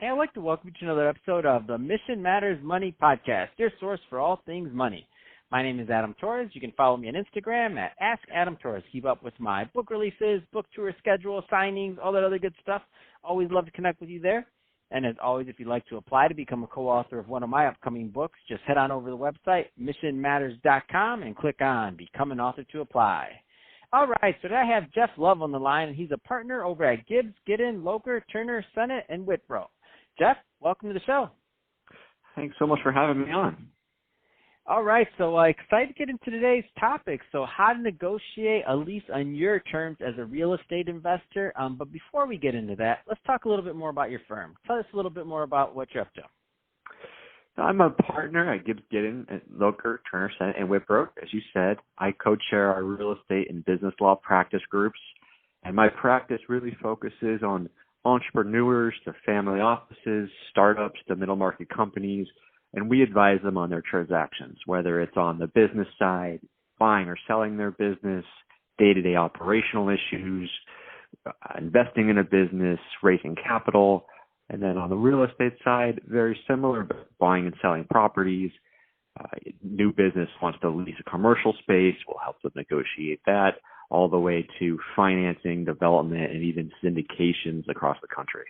Hey, I'd like to welcome you to another episode of the Mission Matters Money Podcast, your source for all things money. My name is Adam Torres. You can follow me on Instagram at AskAdamTorres. Keep up with my book releases, book tour schedule, signings, all that other good stuff. Always love to connect with you there. And as always, if you'd like to apply to become a co-author of one of my upcoming books, just head on over to the website, missionmatters.com, and click on Become an Author to apply. All right, so today I have Jeff Love on the line, and he's a partner over at Gibbs, Giden, Locher, Turner, Senet, and Wittbrodt. Jeff, welcome to the show. Thanks so much for having me on. All right, so excited to get into today's topic. So how to negotiate a lease on your terms as a real estate investor. But before we get into that, let's talk a little bit more about your firm. Tell us a little bit more about what you're up to. I'm a partner at Gibbs, Giden, Locher, Turner, Senet, and Wittbrodt. As you said, I co-chair our real estate and business law practice groups, and my practice really focuses on entrepreneurs to family offices, startups to middle market companies, and we advise them on their transactions, whether it's on the business side, buying or selling their business, day-to-day operational issues, investing in a business, raising capital, and then on the real estate side, very similar, but buying and selling properties. New business wants to lease a commercial space, we'll help them negotiate that, all the way to financing, development, and even syndications across the country.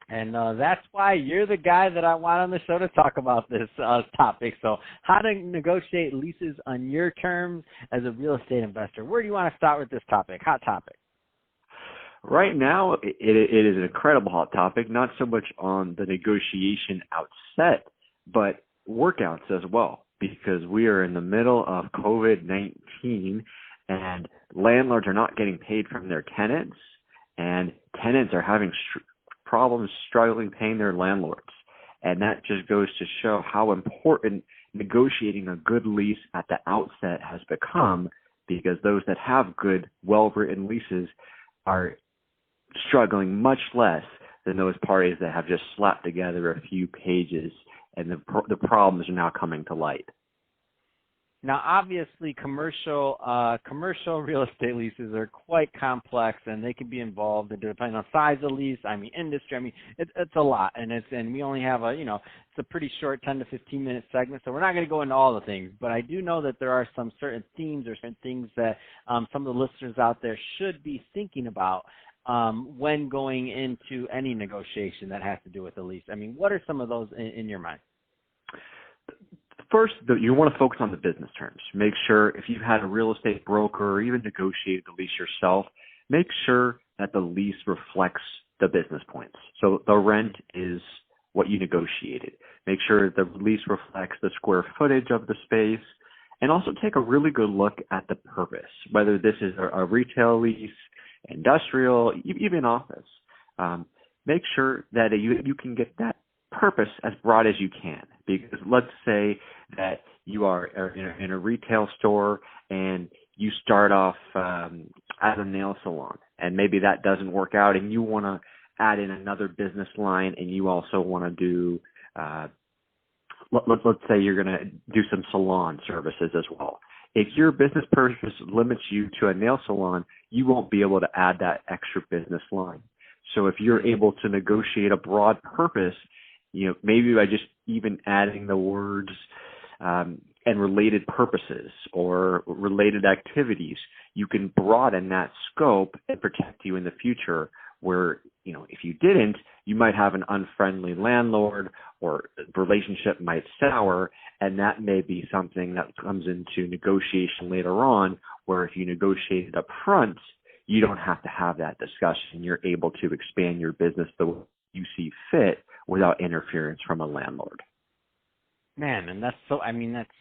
And that's why you're the guy that I want on the show to talk about this topic. So how to negotiate leases on your terms as a real estate investor. Where do you want to start with this topic? Hot topic. Right now, it is an incredible hot topic, not so much on the negotiation outset, but workouts as well, because we are in the middle of COVID-19 and landlords are not getting paid from their tenants, and tenants are having problems struggling paying their landlords. And that just goes to show how important negotiating a good lease at the outset has become, because those that have good, well-written leases are struggling much less than those parties that have just slapped together a few pages, and the problems are now coming to light. Now, obviously, commercial real estate leases are quite complex, and they can be involved, and depending on size of lease, industry. It's a lot, and we only have it's a pretty short 10 to 15 minute segment, so we're not going to go into all the things. But I do know that there are some certain themes or certain things that some of the listeners out there should be thinking about when going into any negotiation that has to do with the lease. What are some of those in your mind? First, you want to focus on the business terms. Make sure if you've had a real estate broker or even negotiated the lease yourself, make sure that the lease reflects the business points. So the rent is what you negotiated. Make sure the lease reflects the square footage of the space, and also take a really good look at the purpose, whether this is a retail lease, industrial, even office. Make sure that you can get that purpose as broad as you can, because let's say that you are in a retail store and you start off as a nail salon, and maybe that doesn't work out, and you want to add in another business line, and you also want to do let's say you're going to do some salon services as well. If your business purpose limits you to a nail salon, you won't be able to add that extra business line. So if you're able to negotiate a broad purpose, maybe by just even adding the words and related purposes or related activities, you can broaden that scope and protect you in the future, where, if you didn't, you might have an unfriendly landlord or relationship might sour, and that may be something that comes into negotiation later on, where if you negotiate it up front, you don't have to have that discussion. You're able to expand your business the way you see fit without interference from a landlord. Man, and that's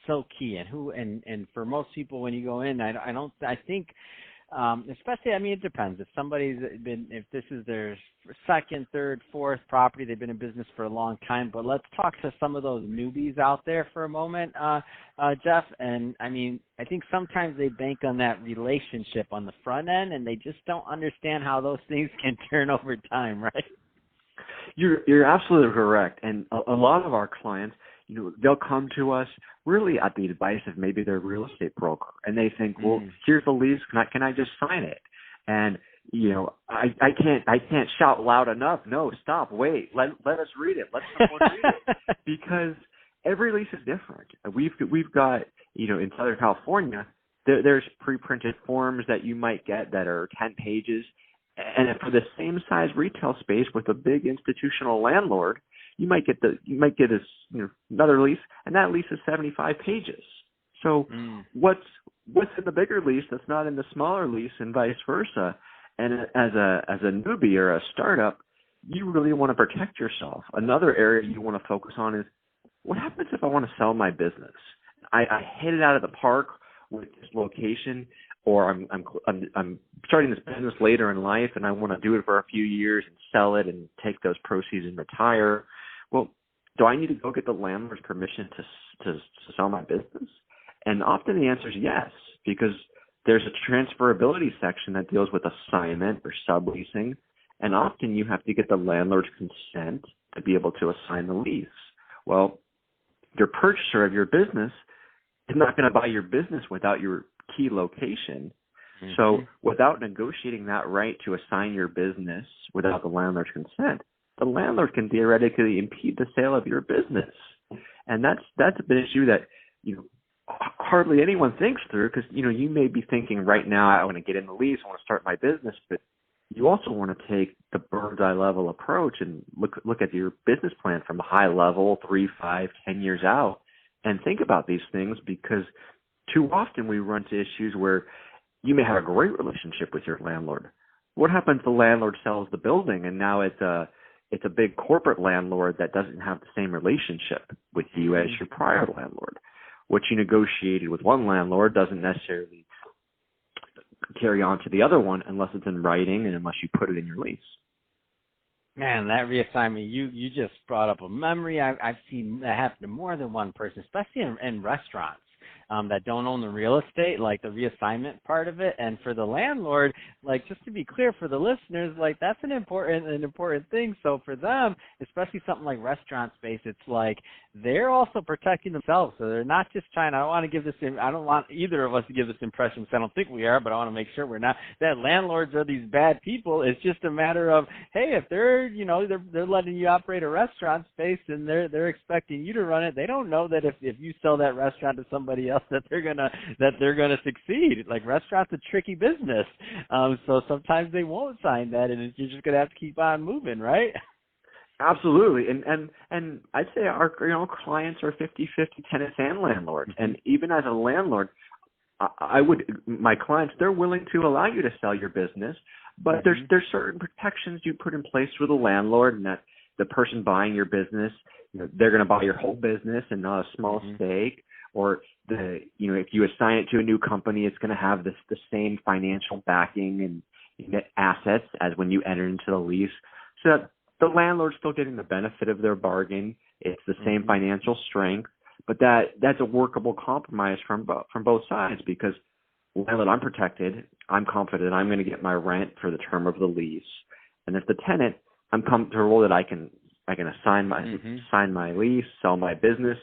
so key. And for most people, when you go in, I think, especially, it depends. If this is their second, third, fourth property, they've been in business for a long time. But let's talk to some of those newbies out there for a moment, Jeff. And I think sometimes they bank on that relationship on the front end, and they just don't understand how those things can turn over time, right? You're absolutely correct. And a lot of our clients, they'll come to us really at the advice of maybe their real estate broker, and they think, well, here's the lease. Can I just sign it? And I can't shout loud enough. No, stop, wait, let us read it. Let someone read it, because every lease is different. We've got, in Southern California, there's pre-printed forms that you might get that are 10 pages, and for the same size retail space with a big institutional landlord, you might get another lease, and that lease is 75 pages. So what's in the bigger lease that's not in the smaller lease, and vice versa? And as a newbie or a startup, you really want to protect yourself. Another area you want to focus on is, what happens if I want to sell my business? I hit it out of the park with this location, or I'm starting this business later in life, and I want to do it for a few years and sell it and take those proceeds and retire. Well, do I need to go get the landlord's permission to sell my business? And often the answer is yes, because there's a transferability section that deals with assignment or subleasing, and often you have to get the landlord's consent to be able to assign the lease. Well, your purchaser of your business is not going to buy your business without your key location. Mm-hmm. So without negotiating that right to assign your business without the landlord's consent, the landlord can theoretically impede the sale of your business. And that's an issue that, hardly anyone thinks through, because, you may be thinking right now, I want to get in the lease, I want to start my business, but you also want to take the bird's eye level approach and look at your business plan from a high level, 3, 5, 10 years out, and think about these things, because too often we run to issues where you may have a great relationship with your landlord. What happens if the landlord sells the building and now it's a big corporate landlord that doesn't have the same relationship with you as your prior landlord? What you negotiated with one landlord doesn't necessarily carry on to the other one unless it's in writing and unless you put it in your lease. Man, that reassignment, you just brought up a memory. I've seen that happen to more than one person, especially in restaurants that don't own the real estate, like the reassignment part of it. And for the landlord, like, just to be clear for the listeners, like, that's an important thing. So for them, especially something like restaurant space, it's like they're also protecting themselves. So they're not just trying, I don't want either of us to give this impression, because I don't think we are, but I want to make sure we're not, that landlords are these bad people. It's just a matter of, hey, if they're, they're letting you operate a restaurant space and they're expecting you to run it, they don't know that if you sell that restaurant to somebody else that they're gonna succeed. Like, restaurants a tricky business, so sometimes they won't sign that, and you're just gonna have to keep on moving, right? Absolutely, and I'd say our clients are 50-50 tenants and landlords, and even as a landlord, my clients, they're willing to allow you to sell your business, but there's certain protections you put in place with the landlord, and that the person buying your business, they're going to buy your whole business and not a small stake. Or if you assign it to a new company, it's going to have the same financial backing and assets as when you enter into the lease. So that the landlord's still getting the benefit of their bargain. It's the same financial strength, but that's a workable compromise from both sides, because, landlord, I'm protected. I'm confident I'm going to get my rent for the term of the lease, and as the tenant, I'm comfortable that I can assign my lease, sell my business.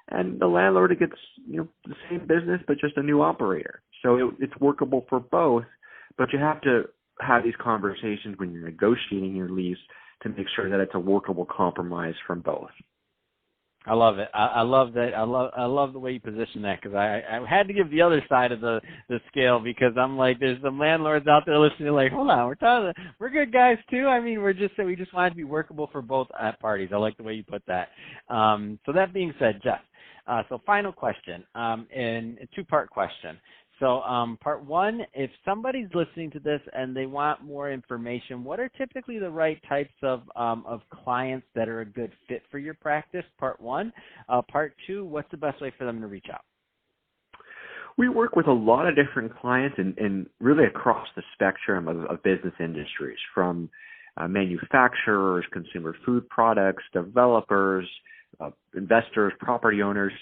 And the landlord gets, the same business, but just a new operator. So it's workable for both, but you have to have these conversations when you're negotiating your lease to make sure that it's a workable compromise from both. I love it. I love that. I love the way you position that, because I had to give the other side of the scale, because I'm like, there's some landlords out there listening like, hold on, we're good guys too. I mean, we just want it to be workable for both parties. I like the way you put that. So that being said, Jeff, so final question, and a two-part question. So part one, if somebody's listening to this and they want more information, what are typically the right types of clients that are a good fit for your practice? Part one. Part two, what's the best way for them to reach out? We work with a lot of different clients and really across the spectrum of business industries, from manufacturers, consumer food products, developers, investors, property owners.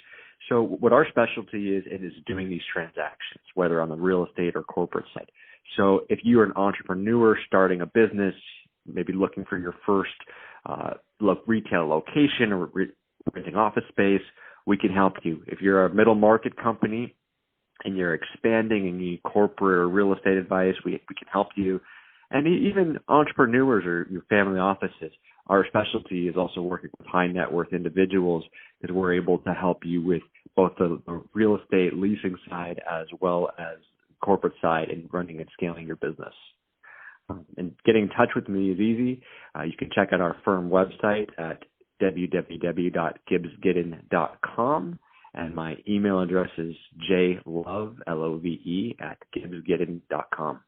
So what our specialty is doing these transactions, whether on the real estate or corporate side. So if you are an entrepreneur starting a business, maybe looking for your first retail location or renting office space, we can help you. If you're a middle market company and you're expanding and you need corporate or real estate advice, we can help you. And even entrepreneurs or your family offices, our specialty is also working with high net worth individuals because we're able to help you with both the real estate leasing side as well as corporate side in running and scaling your business. And getting in touch with me is easy. You can check out our firm website at www.gibbsgiden.com. And my email address is jlove, L-O-V-E, at gibbsgiden.com.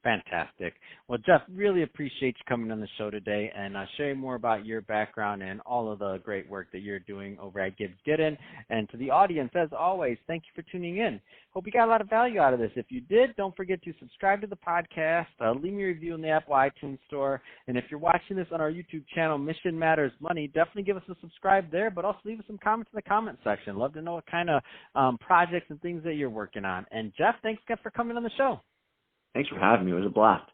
Fantastic. Well, Jeff, really appreciate you coming on the show today and sharing more about your background and all of the great work that you're doing over at Gibbs Giden. And to the audience, as always, thank you for tuning in. Hope you got a lot of value out of this. If you did, don't forget to subscribe to the podcast, leave me a review in the Apple iTunes Store. And if you're watching this on our YouTube channel, Mission Matters Money, definitely give us a subscribe there, but also leave us some comments in the comment section. Love to know what kind of projects and things that you're working on. And Jeff, thanks again for coming on the show. Thanks for having me. It was a blast.